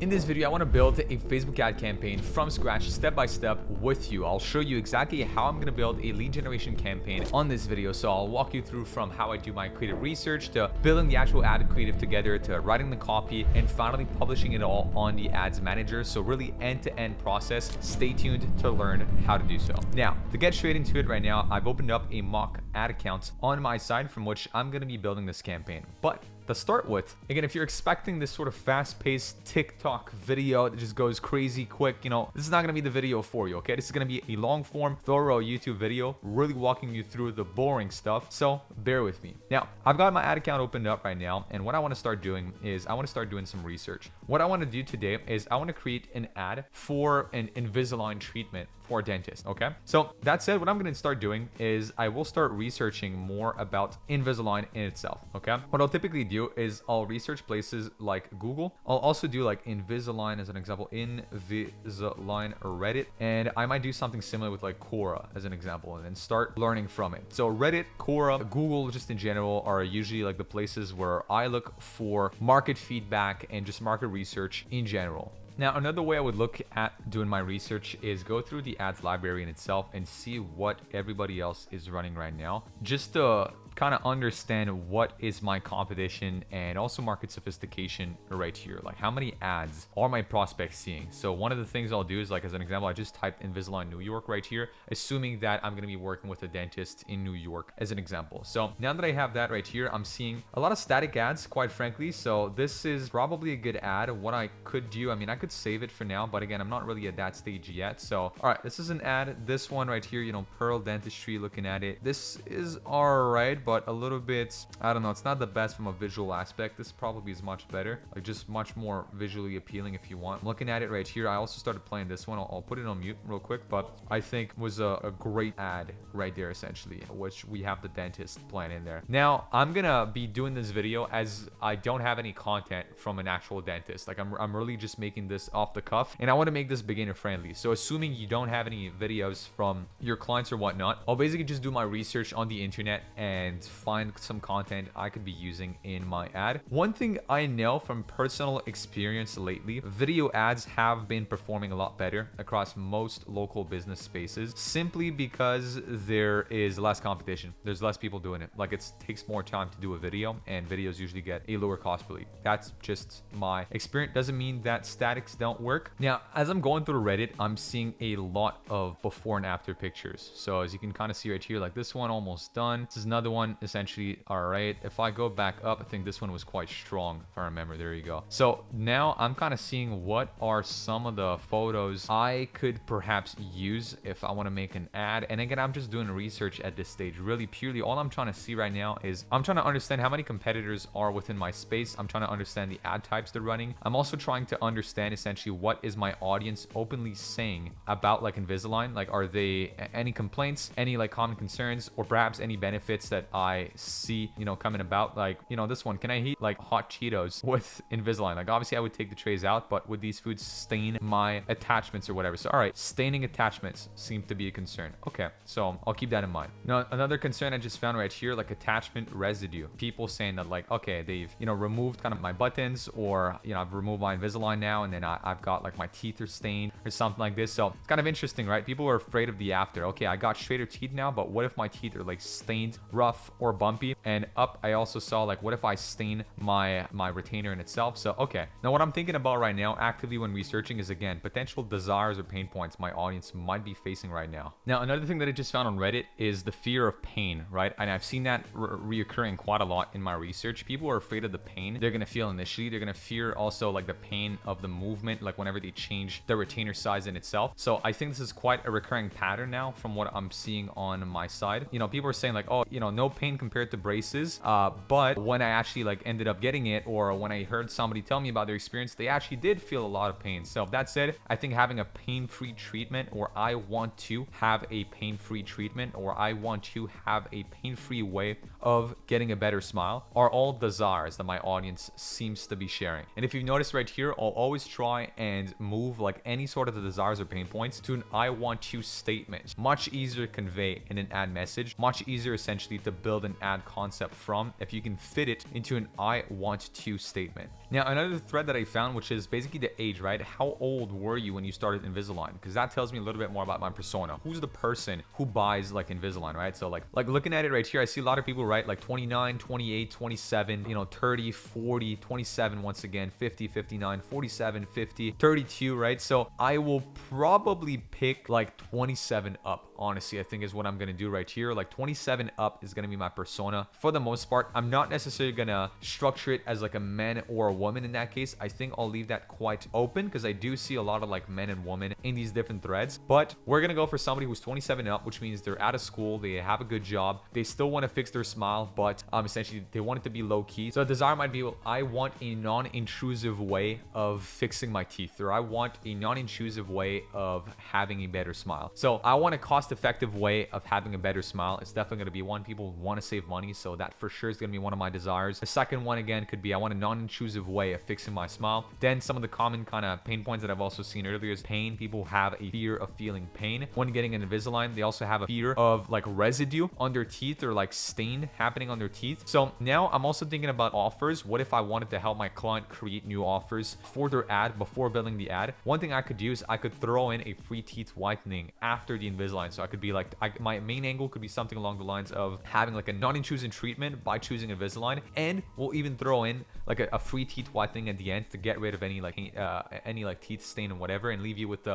In this video, I want to build a Facebook ad campaign from scratch, step by step with you. I'll show you exactly how I'm going to build a lead generation campaign on this video. So I'll walk you through from how I do my creative research to building the actual ad creative together to writing the copy and finally publishing it all on the ads manager. So really end-to-end process. Stay tuned to learn how to do so. Now, to get straight into it right now, I've opened up a mock ad account on my side from which I'm going to be building this campaign. But to start with, again, if you're expecting this sort of fast-paced TikTok video that just goes crazy quick, this is not going to be the video for you, okay? This is going to be a long-form, thorough YouTube video, really walking you through the boring stuff, so bear with me. Now, I've got my ad account opened up right now, and what I want to start doing is I want to start doing some research. What I want to do today is I want to create an ad for an Invisalign treatment for a dentist, okay? So that said, what I'm going to start doing is I will start researching more about Invisalign in itself, okay? What I'll typically do is I'll research places like Google. I'll also do like Invisalign as an example, Invisalign Reddit, and I might do something similar with like Quora as an example and then start learning from it. So Reddit, Quora, Google just in general are usually like the places where I look for market feedback and just market research in general. Now, another way I would look at doing my research is go through the ads library in itself and see what everybody else is running right now, just to kind of understand what is my competition and also market sophistication right here. Like how many ads are my prospects seeing? So one of the things I'll do is, like, as an example, I just typed Invisalign New York right here, assuming that I'm going to be working with a dentist in New York as an example. So now that I have that right here, I'm seeing a lot of static ads, quite frankly. So this is probably a good ad. What I could do, I mean, I could save it for now, but again, I'm not really at that stage yet. So, all right, this is an ad. This one right here, Pearl Dentistry, looking at it. This is all right, but a little bit, I don't know, it's not the best from a visual aspect. This probably is much better, like just much more visually appealing if you want. I'm looking at it right here. I also started playing this one. I'll put it on mute real quick, but I think was a great ad right there, essentially, which we have the dentist plan in there. Now, I'm gonna be doing this video as I don't have any content from an actual dentist. Like I'm really just making this off the cuff, and I want to make this beginner friendly. So assuming you don't have any videos from your clients or whatnot, I'll basically just do my research on the internet and find some content I could be using in my ad. One thing I know from personal experience lately, video ads have been performing a lot better across most local business spaces, simply because there is less competition. There's less people doing it. Like, it takes more time to do a video, and videos usually get a lower cost per lead. That's just my experience. Doesn't mean that statics don't work. Now, as I'm going through Reddit, I'm seeing a lot of before and after pictures. So as you can kind of see right here, like this one almost done. This is another one, essentially, all right. If I go back up, I think this one was quite strong, if I remember. There you go. So now I'm kind of seeing what are some of the photos I could perhaps use if I want to make an ad. And again, I'm just doing research at this stage. Really, purely, all I'm trying to see right now is I'm trying to understand how many competitors are within my space. I'm trying to understand the ad types they're running. I'm also trying to understand essentially what is my audience openly saying about like Invisalign. Like, are they any complaints, any like common concerns, or perhaps any benefits that I see, coming about? Like, this one, can I eat like hot Cheetos with Invisalign? Like, obviously I would take the trays out, but would these foods stain my attachments or whatever? So, all right, staining attachments seem to be a concern. Okay, so I'll keep that in mind. Now, another concern I just found right here, like attachment residue. People saying that like, okay, they've, removed kind of my buttons, or, I've removed my Invisalign now, and then I've got like my teeth are stained or something like this. So it's kind of interesting, right? People are afraid of the after. Okay, I got straighter teeth now, but what if my teeth are like stained, rough, or bumpy? And up, I also saw like, what if I stain my retainer in itself? So, okay. Now what I'm thinking about right now actively when researching is, again, potential desires or pain points my audience might be facing right now. Now, another thing that I just found on Reddit is the fear of pain, right? And I've seen that reoccurring quite a lot in my research. People are afraid of the pain they're going to feel initially. They're going to fear also like the pain of the movement, like whenever they change the retainer size in itself. So I think this is quite a recurring pattern now from what I'm seeing on my side. People are saying like, oh, no pain compared to braces. But when I actually like ended up getting it, or when I heard somebody tell me about their experience, they actually did feel a lot of pain. So that said, I think having a pain-free treatment, or I want to have a pain-free treatment, or I want to have a pain-free way of getting a better smile, are all desires that my audience seems to be sharing. And if you've noticed right here, I'll always try and move like any sort of the desires or pain points to an I want to statement. Much easier to convey in an ad message, much easier essentially to build an ad concept from if you can fit it into an I want to statement. Now, another thread that I found, which is basically the age, right? How old were you when you started Invisalign? Because that tells me a little bit more about my persona. Who's the person who buys like Invisalign, right? So like looking at it right here, I see a lot of people, right? Like 29, 28, 27, 30, 40, 27, once again, 50, 59, 47, 50, 32, right? So I will probably pick like 27 up. Honestly, I think is what I'm going to do right here. Like 27 up is going to be my persona. For the most part, I'm not necessarily going to structure it as like a man or a woman in that case. I think I'll leave that quite open because I do see a lot of like men and women in these different threads. But we're going to go for somebody who's 27 up, which means they're out of school. They have a good job. They still want to fix their smile, but essentially they want it to be low key. So a desire might be, well, I want a non-intrusive way of fixing my teeth, or I want a non-intrusive way of having a better smile. So I want a cost-effective way of having a better smile. It's definitely going to be one. People want to save money, so that for sure is going to be one of my desires. The second one again could be I want a non-intrusive way of fixing my smile. Then some of the common kind of pain points that I've also seen earlier is pain. People have a fear of feeling pain when getting an Invisalign. They also have a fear of like residue on their teeth or like stain happening on their teeth. So now I'm also thinking about offers. What if I wanted to help my client create new offers for their ad before building the ad? One thing I could do is I could throw in a free teeth whitening after the Invisalign. So I could be like, my main angle could be something along the lines of having like a non-intrusive treatment by choosing Invisalign, and we'll even throw in like a free teeth whitening at the end to get rid of any like teeth stain and whatever, and leave you with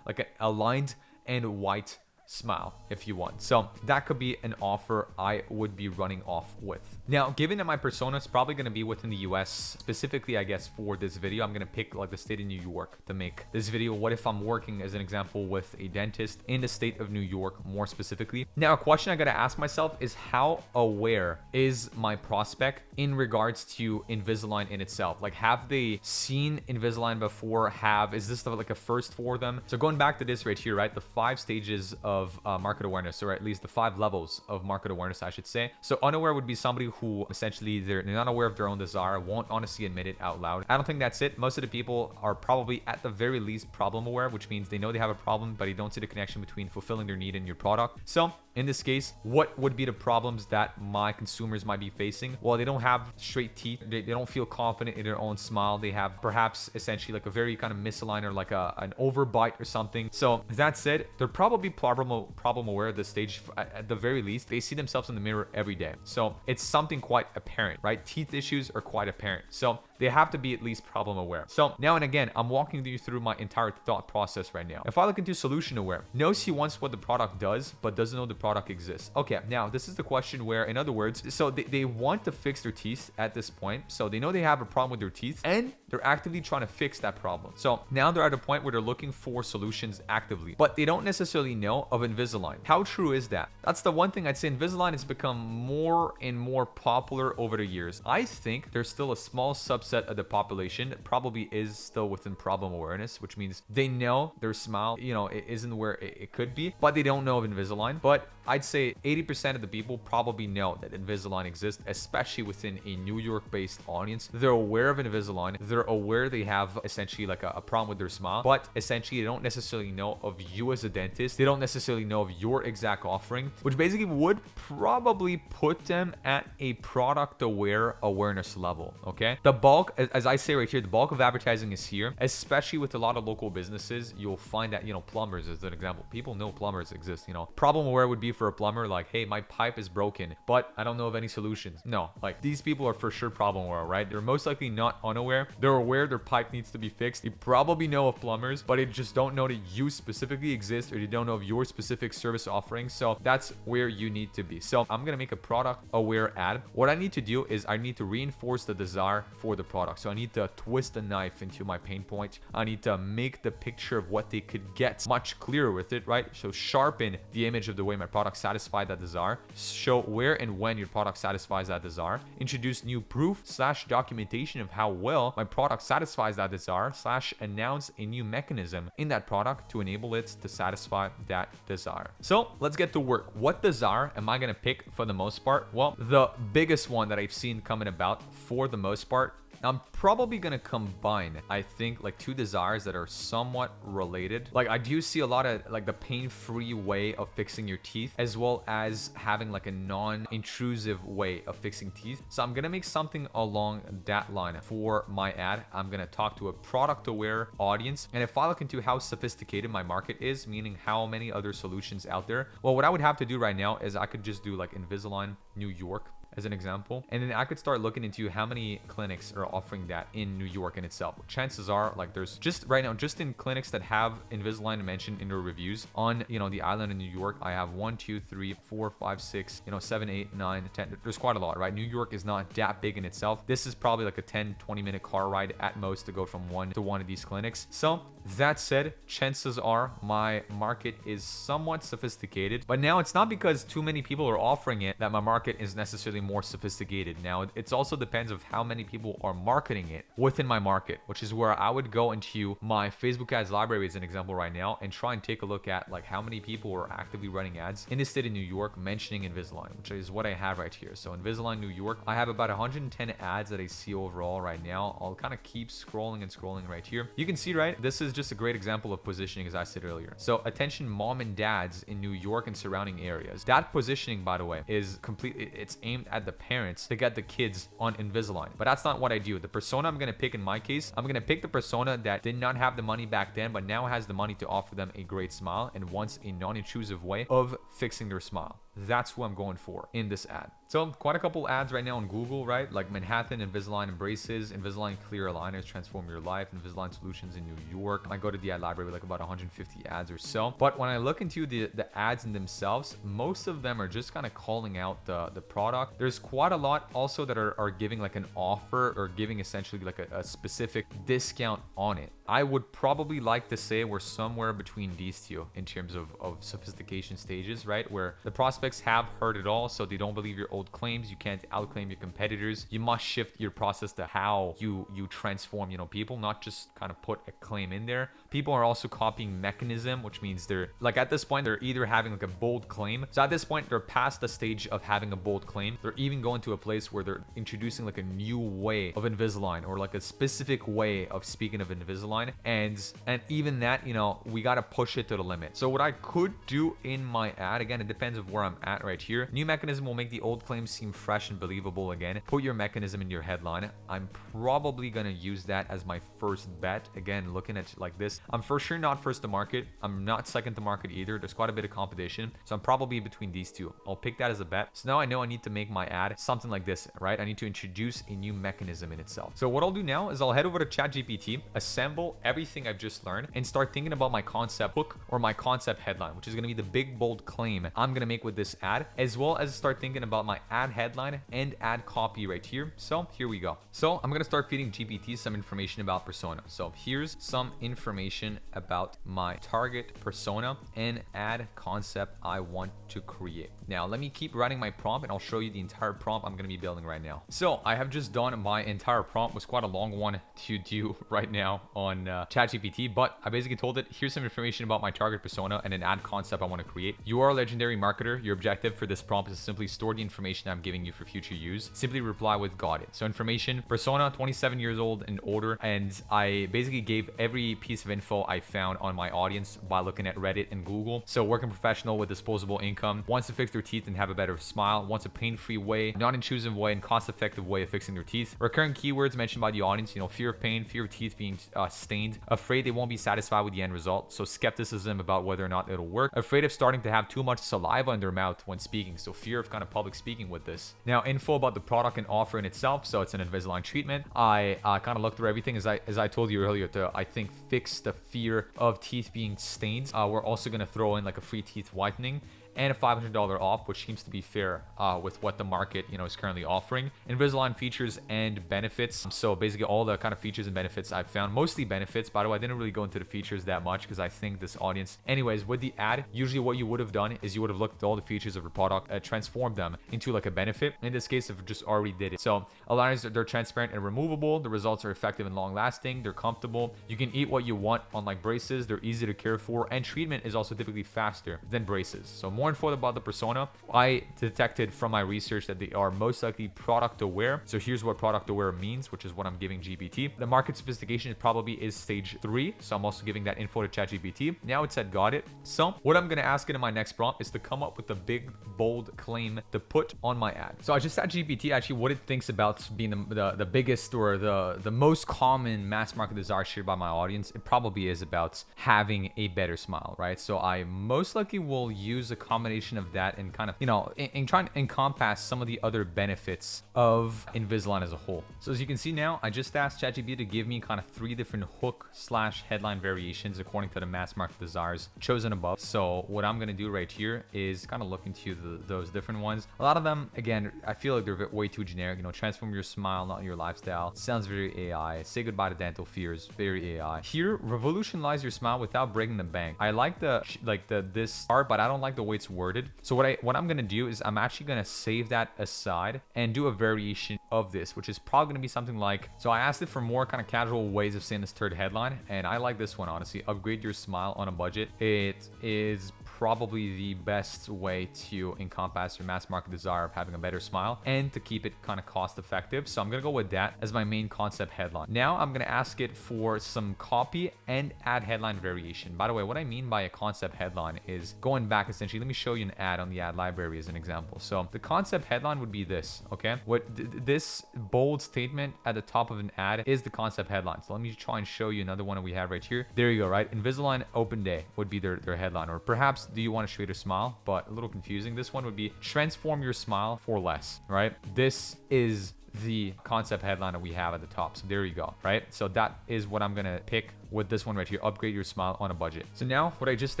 like a lined and white smile if you want. So that could be an offer I would be running off with. Now, given that my persona is probably going to be within the US, specifically, I guess for this video, I'm going to pick like the state of New York to make this video. What if I'm working as an example with a dentist in the state of New York more specifically? Now, a question I got to ask myself is how aware is my prospect in regards to Invisalign in itself? Like, have they seen Invisalign before? Is this like a first for them? So going back to this right here, right? The 5 stages of market awareness, or at least the 5 levels of market awareness, I should say. So unaware would be somebody who essentially they're not aware of their own desire, won't honestly admit it out loud. I don't think that's it. Most of the people are probably at the very least problem aware, which means they know they have a problem, but they don't see the connection between fulfilling their need and your product. So in this case, what would be the problems that my consumers might be facing? Well, they don't have straight teeth. They don't feel confident in their own smile. They have perhaps essentially like a very kind of misaligned or like an overbite or something. So that said, they're probably problem aware at this stage. At the very least, they see themselves in the mirror every day. So it's something quite apparent, right? Teeth issues are quite apparent. So they have to be at least problem aware. So now and again, I'm walking you through my entire thought process right now. If I look into solution aware, knows he wants what the product does, but doesn't know the product exists. Okay, now this is the question where, in other words, so they want to fix their teeth at this point. So they know they have a problem with their teeth and they're actively trying to fix that problem. So now they're at a point where they're looking for solutions actively, but they don't necessarily know of Invisalign. How true is that? That's the one thing I'd say. Invisalign has become more and more popular over the years. I think there's still a small subset of the population that probably is still within problem awareness, which means they know their smile, it isn't where it could be, but they don't know of Invisalign. But I'd say 80% of the people probably know that Invisalign exists, especially within a New York-based audience. They're aware of Invisalign. They're aware they have essentially like a problem with their smile, but essentially they don't necessarily know of you as a dentist. They don't necessarily know of your exact offering, which basically would probably put them at a product aware awareness level. Okay, the bulk, as I say right here, the bulk of advertising is here, especially with a lot of local businesses. You'll find that, plumbers is an example. People know plumbers exist. Problem aware would be for a plumber, like, hey, my pipe is broken, but I don't know of any solutions. No, like these people are for sure problem aware, right? They're most likely not unaware. They're aware their pipe needs to be fixed. They probably know of plumbers, but they just don't know that you specifically exist, or they don't know of your specific service offerings. So that's where you need to be. So I'm gonna make a product aware ad. What I need to do is I need to reinforce the desire for the product. So I need to twist the knife into my pain point. I need to make the picture of what they could get much clearer with it, right? So sharpen the image of the way my product satisfy that desire. Show where and when your product satisfies that desire. Introduce new proof / documentation of how well my product satisfies that desire / announce a new mechanism in that product to enable it to satisfy that desire. So let's get to work. What desire am I going to pick for the most part? Well, the biggest one that I've seen coming about for the most part I'm probably gonna combine, I think, like two desires that are somewhat related. Like I do see a lot of like the pain-free way of fixing your teeth, as well as having like a non-intrusive way of fixing teeth. So I'm gonna make something along that line for my ad. I'm gonna talk to a product-aware audience, and if I look into how sophisticated my market is, meaning how many other solutions out there, well, what I would have to do right now is I could just do like Invisalign New York as an example, and then I could start looking into how many clinics are offering that in New York in itself. Chances are, like, there's just right now, just in clinics that have Invisalign mentioned in their reviews on, you know, the island in New York, I have 1, 2, 3, 4, 5, 6, 7, 8, 9, 10. There's quite a lot, right? New York is not that big in itself. This is probably like a 10-20 minute car ride at most to go from one to one of these clinics. So that said, chances are my market is somewhat sophisticated, but now it's not because too many people are offering it that my market is necessarily more sophisticated. Now it also depends of how many people are marketing it within my market, which is where I would go into my Facebook ads library as an example right now and try and take a look at like how many people are actively running ads in the state of New York mentioning Invisalign, which is what I have right here. So Invisalign New York, I have about 110 ads that I see overall right now. I'll kind of keep scrolling and scrolling right here. You can see, right, this is just a great example of positioning, as I said earlier. So attention mom and dads in New York and surrounding areas. That positioning, by the way, is completely, it's aimed at the parents to get the kids on Invisalign. But that's not what I do. The persona I'm going to pick in my case, I'm going to pick the persona that did not have the money back then, but now has the money to offer them a great smile and wants a non-intrusive way of fixing their smile. That's who I'm going for in this ad. So quite a couple ads right now on Google, right? Like Manhattan, Invisalign Embraces, Invisalign Clear Aligners Transform Your Life, Invisalign Solutions in New York. I go to the ad library with like about 150 ads or so. But when I look into the ads in themselves, most of them are just kind of calling out the product. There's quite a lot also that are giving like an offer or giving essentially like a specific discount on it. I would probably like to say we're somewhere between these two in terms of sophistication stages, right? Where the prospects have heard it all, so they don't believe your old claims. You can't outclaim your competitors. You must shift your process to how you transform, people, not just kind of put a claim in there. People are also copying mechanism, which means they're like at this point, they're either having like a bold claim. So at this point, they're past the stage of having a bold claim. They're even going to a place where they're introducing like a new way of Invisalign or like a specific way of speaking of Invisalign. And even that, we got to push it to the limit. So what I could do in my ad, again, it depends of where I'm at right here. New mechanism will make the old claims seem fresh and believable again. Put your mechanism in your headline. I'm probably going to use that as my first bet. Again, looking at like this, I'm for sure not first to market. I'm not second to market either. There's quite a bit of competition. So I'm probably between these two. I'll pick that as a bet. So now I know I need to make my ad something like this, right? I need to introduce a new mechanism in itself. So what I'll do now is I'll head over to ChatGPT, assemble everything I've just learned, and start thinking about my concept hook or my concept headline, which is going to be the big bold claim I'm going to make with this ad, as well as start thinking about my ad headline and ad copy right here. So here we go. So I'm going to start feeding GPT some information about persona. So here's some information about my target persona and ad concept I want to create. Now let me keep writing my prompt and I'll show you the entire prompt I'm going to be building right now. So I have just done my entire prompt. It was quite a long one to do right now on ChatGPT, but I basically told it, here's some information about my target persona and an ad concept I want to create. You are a legendary marketer. Your objective for this prompt is to simply store the information I'm giving you for future use. Simply reply with got it. So information, persona, 27 years old and older. And I basically gave every piece of info I found on my audience by looking at Reddit and Google. So working professional with disposable income, wants to fix their teeth and have a better smile, wants a pain-free way, non-intrusive way, and cost-effective way of fixing their teeth. Recurring keywords mentioned by the audience, fear of pain, fear of teeth being stained, afraid they won't be satisfied with the end result. So skepticism about whether or not it'll work, afraid of starting to have too much saliva in their mouth when speaking. So fear of kind of public speaking with this. Now info about the product and offer in itself. So it's an Invisalign treatment. I kind of looked through everything as I told you earlier to, I think, fix the fear of teeth being stained. We're also going to throw in like a free teeth whitening and a $500 off, which seems to be fair with what the market is currently offering. Invisalign features and benefits. So basically all the kind of features and benefits I've found, mostly benefits. By the way, I didn't really go into the features that much because I think this audience, anyways, with the ad, usually what you would have done is you would have looked at all the features of your product, transformed them into like a benefit. In this case, I've just already did it. So aligners, they're transparent and removable. The results are effective and long lasting. They're comfortable. You can eat what you want, unlike braces. They're easy to care for, and treatment is also typically faster than braces. So more more info about the persona. I detected from my research that they are most likely product aware. So here's what product aware means, which is what I'm giving GPT. The market sophistication probably is stage 3. So I'm also giving that info to ChatGPT. Now it said got it. So what I'm going to ask it in my next prompt is to come up with a big, bold claim to put on my ad. So I just asked GPT actually what it thinks about being the biggest or the most common mass market desire shared by my audience. It probably is about having a better smile, right? So I most likely will use a combination of that and kind of, in trying to encompass some of the other benefits of Invisalign as a whole. So as you can see now, I just asked ChatGPT to give me kind of 3 different hook/headline variations according to the mass market desires chosen above. So what I'm going to do right here is kind of look into those different ones. A lot of them, again, I feel like they're way too generic. Transform your smile, not your lifestyle. Sounds very AI. Say goodbye to dental fears. Very AI. Here, revolutionize your smile without breaking the bank. I like this part, but I don't like the way it's worded. So what I'm gonna do is I'm actually gonna save that aside and do a variation of this, which is probably gonna be something like. So I asked it for more kind of casual ways of saying this third headline, and I like this one honestly. Upgrade your smile on a budget. It is probably the best way to encompass your mass market desire of having a better smile and to keep it kind of cost effective. So I'm gonna go with that as my main concept headline. Now I'm gonna ask it for some copy and ad headline variation. By the way, what I mean by a concept headline is going back essentially. Let me show you an ad on the ad library as an example. So the concept headline would be this, okay? This bold statement at the top of an ad is the concept headline. So let me try and show you another one that we have right here. There you go, right? Invisalign open day would be their headline, or perhaps do you want a straighter smile? But a little confusing. This one would be transform your smile for less, right? This is the concept headline that we have at the top. So there you go, right? So that is what I'm gonna pick with this one right here. Upgrade your smile on a budget. So now what I just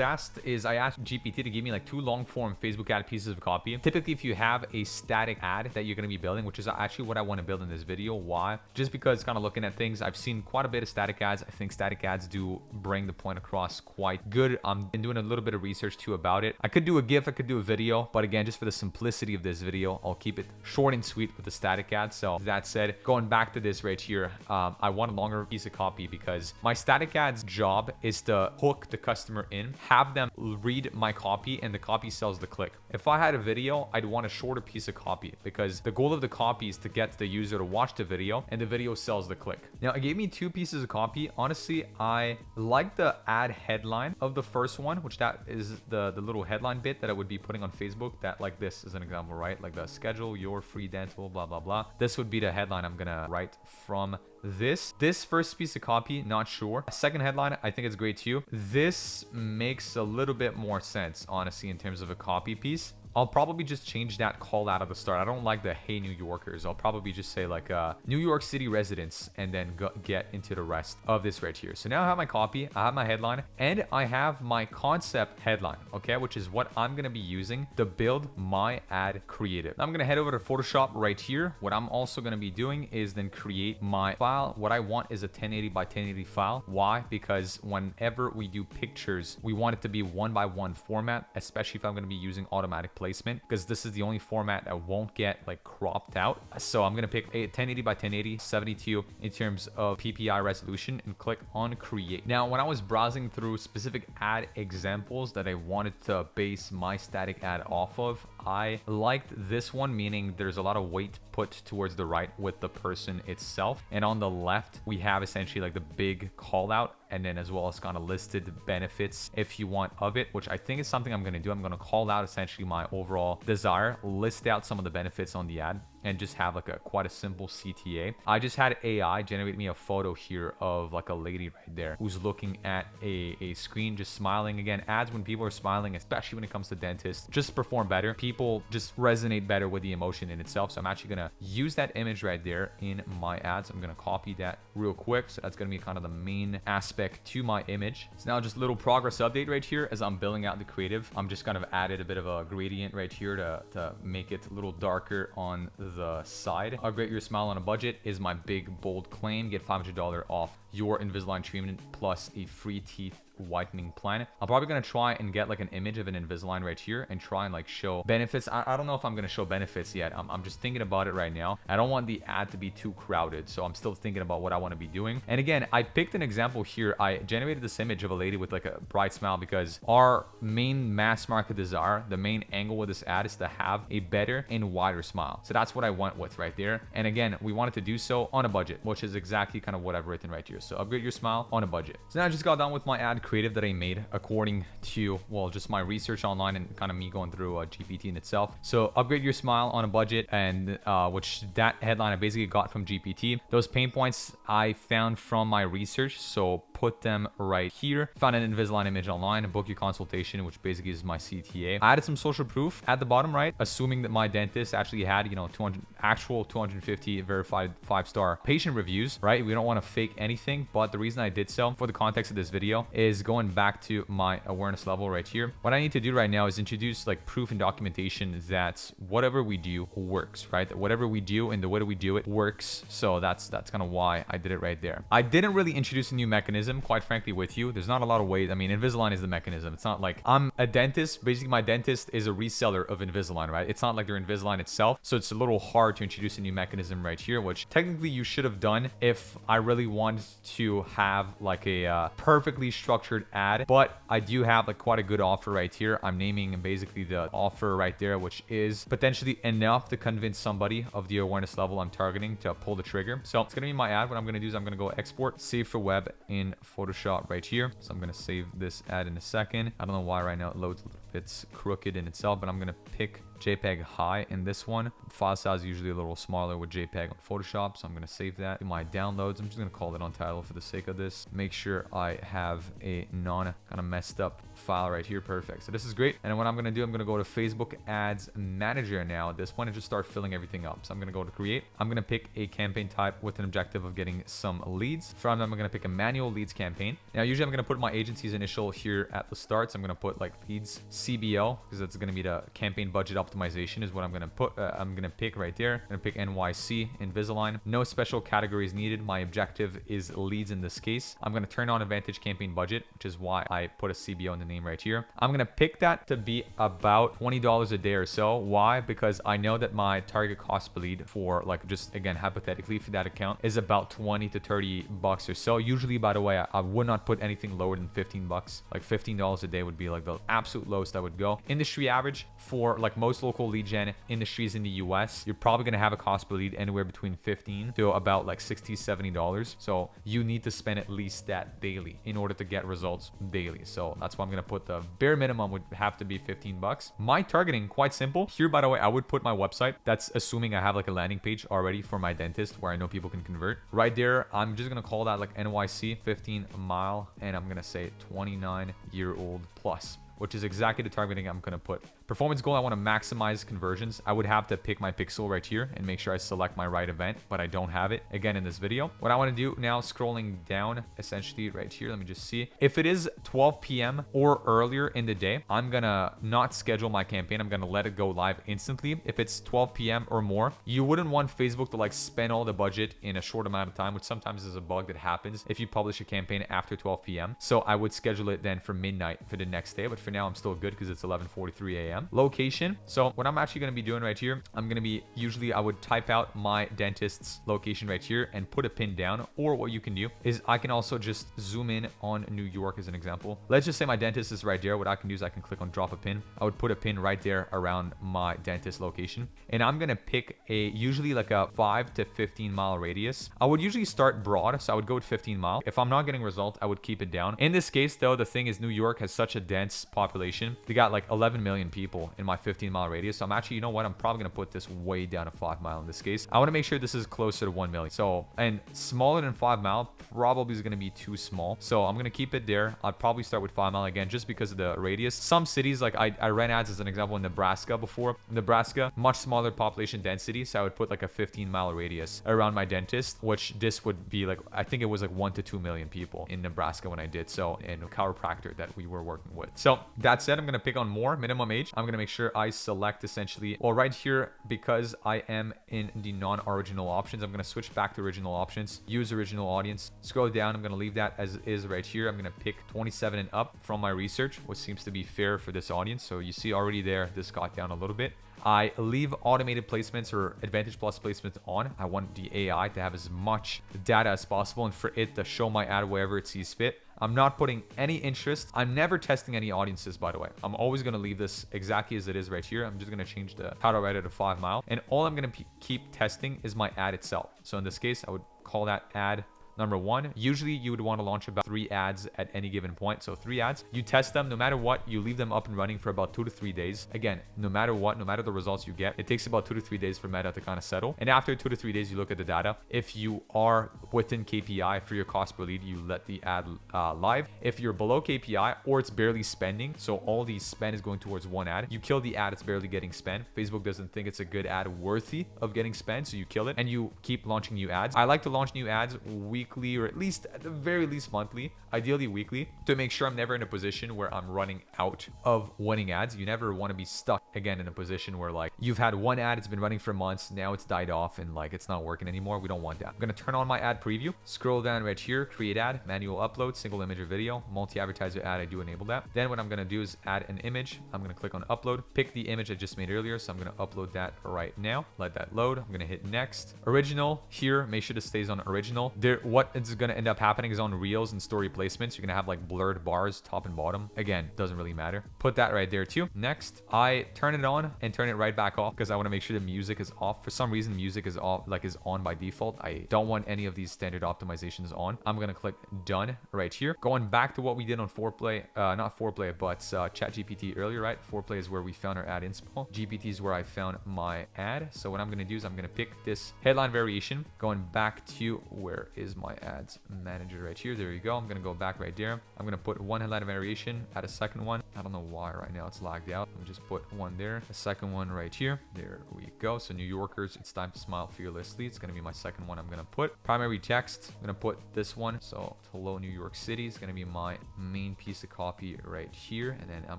asked is I asked GPT to give me like 2 long form Facebook ad pieces of copy. Typically, if you have a static ad that you're going to be building, which is actually what I want to build in this video. Why? Just because kind of looking at things, I've seen quite a bit of static ads. I think static ads do bring the point across quite good. I've been doing a little bit of research too about it. I could do a GIF, I could do a video, but again, just for the simplicity of this video, I'll keep it short and sweet with the static ads. So that said, going back to this right here, I want a longer piece of copy because my static ads job is to hook the customer in, have them read my copy, and the copy sells the click. If I had a video, I'd want a shorter piece of copy because the goal of the copy is to get the user to watch the video, and the video sells the click. Now, it gave me 2 pieces of copy. Honestly, I like the ad headline of the first one, which that is the little headline bit that I would be putting on Facebook, that like this is an example, right? Like the schedule your free dental, blah, blah, blah. This would be the headline I'm gonna write from this first piece of copy, not sure. Second headline, I think it's great too. This makes a little bit more sense, honestly, in terms of a copy piece. I'll probably just change that call out at the start. I don't like the hey New Yorkers. I'll probably just say like New York City residents and then get into the rest of this right here. So now I have my copy, I have my headline, and I have my concept headline, okay, which is what I'm going to be using to build my ad creative. I'm going to head over to Photoshop right here. What I'm also going to be doing is then create my file. What I want is a 1080 by 1080 file. Why? Because whenever we do pictures, we want it to be 1:1 format, especially if I'm going to be using automatic placement, because this is the only format that won't get like cropped out. So I'm going to pick a 1080 by 1080, 72 in terms of PPI resolution, and click on create. Now, when I was browsing through specific ad examples that I wanted to base my static ad off of, I liked this one, meaning there's a lot of weight put towards the right with the person itself. And on the left, we have essentially like the big call out, and then as well as kind of listed benefits if you want of it, which I think is something I'm going to do. I'm going to call out essentially my overall desire, list out some of the benefits on the ad, and just have like quite a simple CTA. I just had AI generate me a photo here of like a lady right there who's looking at a screen, just smiling. Again, ads when people are smiling, especially when it comes to dentists, just perform better. People just resonate better with the emotion in itself. So I'm actually gonna use that image right there in my ads. I'm gonna copy that real quick. So that's gonna be kind of the main aspect to my image. So now just a little progress update right here as I'm building out the creative. I'm just kind of added a bit of a gradient right here to make it a little darker on the side. Upgrade your smile on a budget is my big bold claim. Get $500 off your Invisalign treatment plus a free teeth whitening plan. I'm probably gonna try and get like an image of an Invisalign right here and try and like show benefits. I don't know if I'm gonna show benefits yet. I'm just thinking about it right now. I don't want the ad to be too crowded, so I'm still thinking about what I want to be doing. And again, I picked an example here. I generated this image of a lady with like a bright smile because our main mass market desire, the main angle with this ad, is to have a better and wider smile. So that's what I went with right there. And again, we wanted to do so on a budget, which is exactly kind of what I've written right here. So upgrade your smile on a budget. So now I just got done with my ad creative that I made according to, well, just my research online and kind of me going through GPT in itself. So upgrade your smile on a budget, and which that headline I basically got from GPT. Those pain points I found from my research, so put them right here. Found an Invisalign image online and book your consultation, which basically is my CTA. I added some social proof at the bottom right, assuming that my dentist actually had, 250 verified 5-star patient reviews, right? We don't want to fake anything, but the reason I did so for the context of this video is going back to my awareness level right here. What I need to do right now is introduce like proof and documentation that whatever we do works, right? That whatever we do and the way that we do it works. So that's kind of why I did it right there. I didn't really introduce a new mechanism, quite frankly, with you. There's not a lot of ways. I mean, Invisalign is the mechanism. It's not like I'm a dentist. Basically, my dentist is a reseller of Invisalign, right? It's not like they're Invisalign itself. So it's a little hard to introduce a new mechanism right here, which technically you should have done if I really wanted to have like a perfectly structured ad. But I do have like quite a good offer right here. I'm naming basically the offer right there, which is potentially enough to convince somebody of the awareness level I'm targeting to pull the trigger. So it's going to be my ad. What I'm going to do is I'm going to go export, save for web in Photoshop right here. So I'm going to save this ad in a second. I don't know why right now it loads a little bit crooked in itself, but I'm going to pick JPEG high in this one. File size is usually a little smaller with JPEG on Photoshop, so I'm going to save that in my downloads. I'm just going to call it on title for the sake of this. Make sure I have a non kind of messed up file right here. Perfect. So this is great. And then what I'm going to do, I'm going to go to Facebook Ads Manager now at this point and just start filling everything up. So I'm going to go to create. I'm going to pick a campaign type with an objective of getting some leads. From them, I'm going to pick a manual leads campaign. Now, usually I'm going to put my agency's initial here at the start. So I'm going to put like leads CBO because that's going to be the campaign budget optimization is what I'm going to put. I'm going to pick right there. I'm going to pick NYC Invisalign. No special categories needed. My objective is leads in this case. I'm going to turn on Advantage campaign budget, which is why I put a CBO in the name right here. I'm going to pick that to be about $20 a day or so. Why? Because I know that my target cost per lead for like just again, hypothetically for that account is about 20 to 30 bucks or so. Usually, by the way, I would not put anything lower than 15 bucks. Like $15 a day would be like the absolute lowest I would go. Industry average for like most local lead gen industries in the US, you're probably going to have a cost per lead anywhere between 15 to about like $60, $70. So you need to spend at least that daily in order to get results daily. So that's why I'm going to put the bare minimum would have to be 15 bucks. My targeting, quite simple. Here, by the way, I would put my website. That's assuming I have like a landing page already for my dentist where I know people can convert. Right there, I'm just going to call that like NYC 15 mile and I'm going to say 29-year-old plus, which is exactly the targeting I'm going to put. Performance goal, I want to maximize conversions. I would have to pick my pixel right here and make sure I select my right event, but I don't have it again in this video. What I want to do now, scrolling down essentially right here, let me just see. If it is 12 p.m. or earlier in the day, I'm going to not schedule my campaign. I'm going to let it go live instantly. If it's 12 p.m. or more, you wouldn't want Facebook to like spend all the budget in a short amount of time, which sometimes is a bug that happens if you publish a campaign after 12 p.m. So I would schedule it then for midnight for the next day, but for now I'm still good because it's 11:43 a.m. Location. So what I'm actually going to be doing right here, I'm going to be usually I would type out my dentist's location right here and put a pin down, or what you can do is I can also just zoom in on New York as an example. Let's just say my dentist is right there. What I can do is I can click on drop a pin. I would put a pin right there around my dentist location, and I'm going to pick a usually like a 5 to 15 mile radius. I would usually start broad, so I would go with 15 mile. If I'm not getting results, I would keep it down. In this case though, the thing is New York has such a dense population. They got like 11 million people in my 15 mile radius. So I'm actually, you know what? I'm probably going to put this way down to 5 mile in this case. I want to make sure this is closer to 1 million. So, and smaller than 5 mile probably is going to be too small. So I'm going to keep it there. I'd probably start with 5 mile again, just because of the radius. Some cities, like I ran ads as an example in Nebraska before. Nebraska, much smaller population density. So I would put like a 15 mile radius around my dentist, which this would be like, I think it was like 1 to 2 million people in Nebraska when I did so, and a chiropractor that we were working with. So that said, I'm going to pick on more minimum age. I'm going to make sure I select essentially, well, right here, because I am in the non-original options, I'm going to switch back to original options, use original audience, scroll down. I'm going to leave that as is right here. I'm going to pick 27 and up from my research, which seems to be fair for this audience. So you see already there, this got down a little bit. I leave automated placements or Advantage Plus placements on. I want the AI to have as much data as possible and for it to show my ad wherever it sees fit. I'm not putting any interest. I'm never testing any audiences, by the way. I'm always going to leave this exactly as it is right here. I'm just going to change the title right to 5 mile. And all I'm going to keep testing is my ad itself. So in this case, I would call that ad number 1. Usually you would want to launch about 3 ads at any given point. So 3 ads, you test them, no matter what, you leave them up and running for about 2 to 3 days. Again, no matter what, no matter the results you get, it takes about 2 to 3 days for Meta to kind of settle. And after 2 to 3 days, you look at the data. If you are within KPI for your cost per lead, you let the ad live. If you're below KPI or it's barely spending, so all the spend is going towards one ad, you kill the ad, it's barely getting spent. Facebook doesn't think it's a good ad worthy of getting spent, so you kill it and you keep launching new ads. I like to launch new ads weekly, or at least at the very least monthly, ideally weekly, to make sure I'm never in a position where I'm running out of winning ads. You never want to be stuck again in a position where like you've had one ad, it's been running for months, now it's died off and like it's not working anymore. We don't want that. I'm going to turn on my ad preview, scroll down right here, create ad, manual upload, single image or video, multi-advertiser ad. I do enable that. Then what I'm going to do is add an image. I'm going to click on upload, pick the image I just made earlier. So I'm going to upload that right now. Let that load. I'm going to hit next. Original here, make sure it stays on original. What it's going to end up happening is on reels and story placements, you're going to have like blurred bars top and bottom. Again, doesn't really matter. Put that right there too. Next, I turn it on and turn it right back off because I want to make sure the music is off. For some reason, music is off, like is on by default. I don't want any of these standard optimizations on. I'm going to click done right here. Going back to what we did on Foreplay, not Foreplay, but ChatGPT earlier, right? Foreplay is where we found our ad inspo. GPT is where I found my ad. So what I'm going to do is I'm going to pick this headline variation, going back to where is my ads manager right here. There you go. I'm going to go back right there. I'm going to put one headline variation, add a second one. I don't know why right now it's lagged out. Let me just put one there. A second one right here. There we go. So New Yorkers, it's time to smile fearlessly. It's going to be my second one I'm going to put. Primary text, I'm going to put this one. So hello New York City is going to be my main piece of copy right here. And then I'm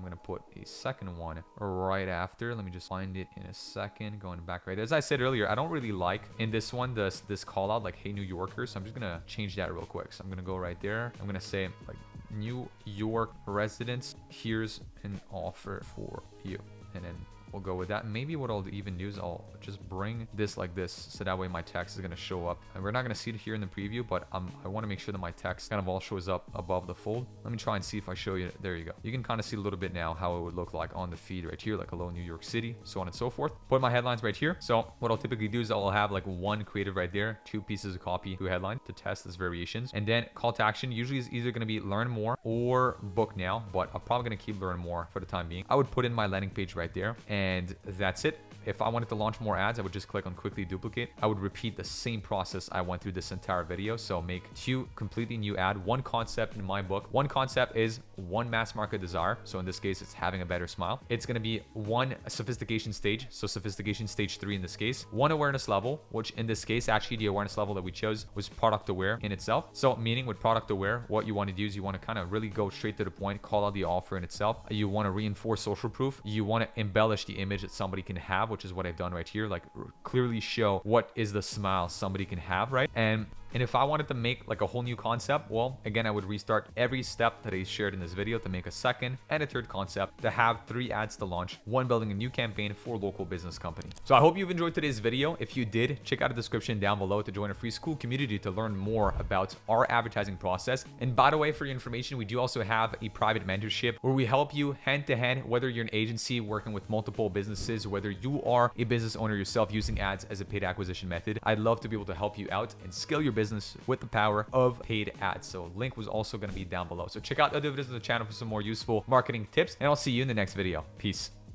going to put a second one right after. Let me just find it in a second. Going back right there. As I said earlier, I don't really like in this one, this call out like, hey, New Yorkers. So I'm just going to change that real quick. So I'm going to go right there. I'm going to say like New York residents, here's an offer for you. And then we'll go with that. Maybe what I'll even do is I'll just bring this like this, so that way my text is going to show up. And we're not going to see it here in the preview, but I want to make sure that my text kind of all shows up above the fold. Let me try and see if I show you. There you go. You can kind of see a little bit now how it would look like on the feed right here, like hello New York City, so on and so forth. Put my headlines right here. So what I'll typically do is I'll have like one creative right there, 2 pieces of copy, 2 headlines to test as variations. And then call to action usually is either going to be learn more or book now, but I'm probably going to keep learn more for the time being. I would put in my landing page right there, and that's it. If I wanted to launch more ads, I would just click on quickly duplicate. I would repeat the same process I went through this entire video. So make 2 completely new ad, 1 concept in my book. 1 concept is 1 mass market desire. So in this case, it's having a better smile. It's going to be 1 sophistication stage. So sophistication stage 3 in this case, 1 awareness level, which in this case, actually the awareness level that we chose was product aware in itself. So meaning with product aware, what you want to do is you want to kind of really go straight to the point, call out the offer in itself. You want to reinforce social proof. You want to embellish the image that somebody can have, which is what I've done right here, like clearly show what is the smile somebody can have, right? And if I wanted to make like a whole new concept, well, again, I would restart every step that I shared in this video to make a second and a third concept to have 3 ads to launch, 1 building a new campaign for a local business company. So I hope you've enjoyed today's video. If you did, check out the description down below to join a free school community to learn more about our advertising process. And by the way, for your information, we do also have a private mentorship where we help you hand to hand, whether you're an agency working with multiple businesses, whether you are a business owner yourself using ads as a paid acquisition method. I'd love to be able to help you out and scale your business with the power of paid ads. So link was also going to be down below. So check out other videos on the channel for some more useful marketing tips, and I'll see you in the next video. Peace.